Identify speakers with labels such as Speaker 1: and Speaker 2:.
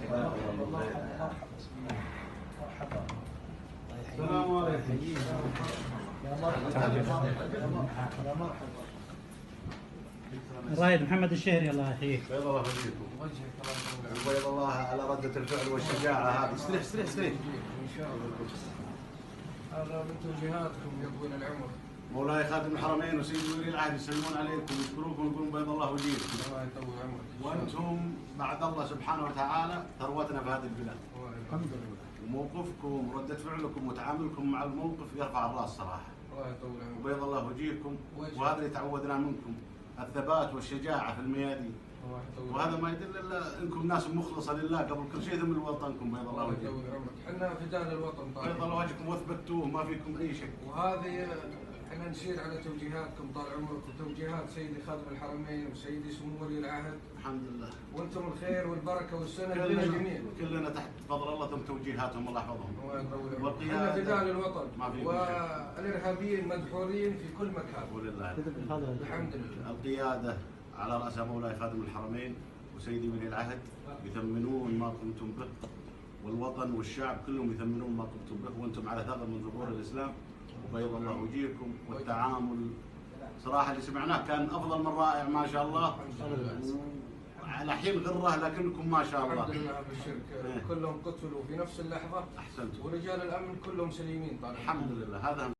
Speaker 1: السلام عليكم.
Speaker 2: يا مرحبا.
Speaker 3: الرائد محمد الشهري الله يحييك.
Speaker 1: بيض الله وجهكم. وبيض الله على ردة الفعل والشجاعة هذه. استريح استريح استريح.
Speaker 2: ان شاء الله. هذا من توجيهاتكم يا طويل العمر.
Speaker 1: مولاي خادم الحرمين وسيدي ولي العهد يسلمون عليكم ويشكروكم ويقولون بيض الله وجهكم.
Speaker 2: الله يطول عمرك.
Speaker 1: وانتم بعد الله سبحانه وتعالى ثروتنا في هذه البلاد.
Speaker 2: الحمد لله.
Speaker 1: وموقفكم وردة فعلكم وتعاملكم مع الموقف يرفع الراس صراحة.
Speaker 2: الله يطول عمرك.
Speaker 1: وبيض الله وجهكم. وهذا اللي تعودنا منكم، الثبات والشجاعة في الميادين. وهذا ما يدل الا انكم ناس مخلصه لله قبل كل شيء، ثم لوطنكم. بيض الله وجهكم.
Speaker 2: احنا فداء الوطن طال
Speaker 1: بيض الله وجهكم واثبتوه، ما فيكم اي شيء.
Speaker 2: وهذه احنا نشير على توجيهاتكم طال عمرك وتوجيهات سيدي خادم الحرمين وسيدي سمو ولي العهد.
Speaker 1: الحمد لله.
Speaker 2: وانتم الخير والبركه والسند لنا جميعا.
Speaker 1: كلنا تحت فضل الله ثم توجيهاتهم الله يحفظهم.
Speaker 2: احنا فداء للوطن والارهابيين مدحورين في كل مكان.
Speaker 1: ولله
Speaker 2: الحمد لله.
Speaker 1: القياده على راس مولاي خادم الحرمين وسيدي ولي العهد يثمنون ما قمتم به، والوطن والشعب كلهم يثمنون ما قمتم به، وانتم على ثغر من ثغور الاسلام. وبيض الله وجهكم. والتعامل صراحه اللي سمعناه كان افضل من رائع ما شاء الله. على حين غره لكنكم ما شاء الله.
Speaker 2: الحمد لله بالشرك كلهم قتلوا في نفس اللحظه.
Speaker 1: احسنتم.
Speaker 2: ورجال الامن كلهم سليمين طال.
Speaker 1: الحمد لله. هذا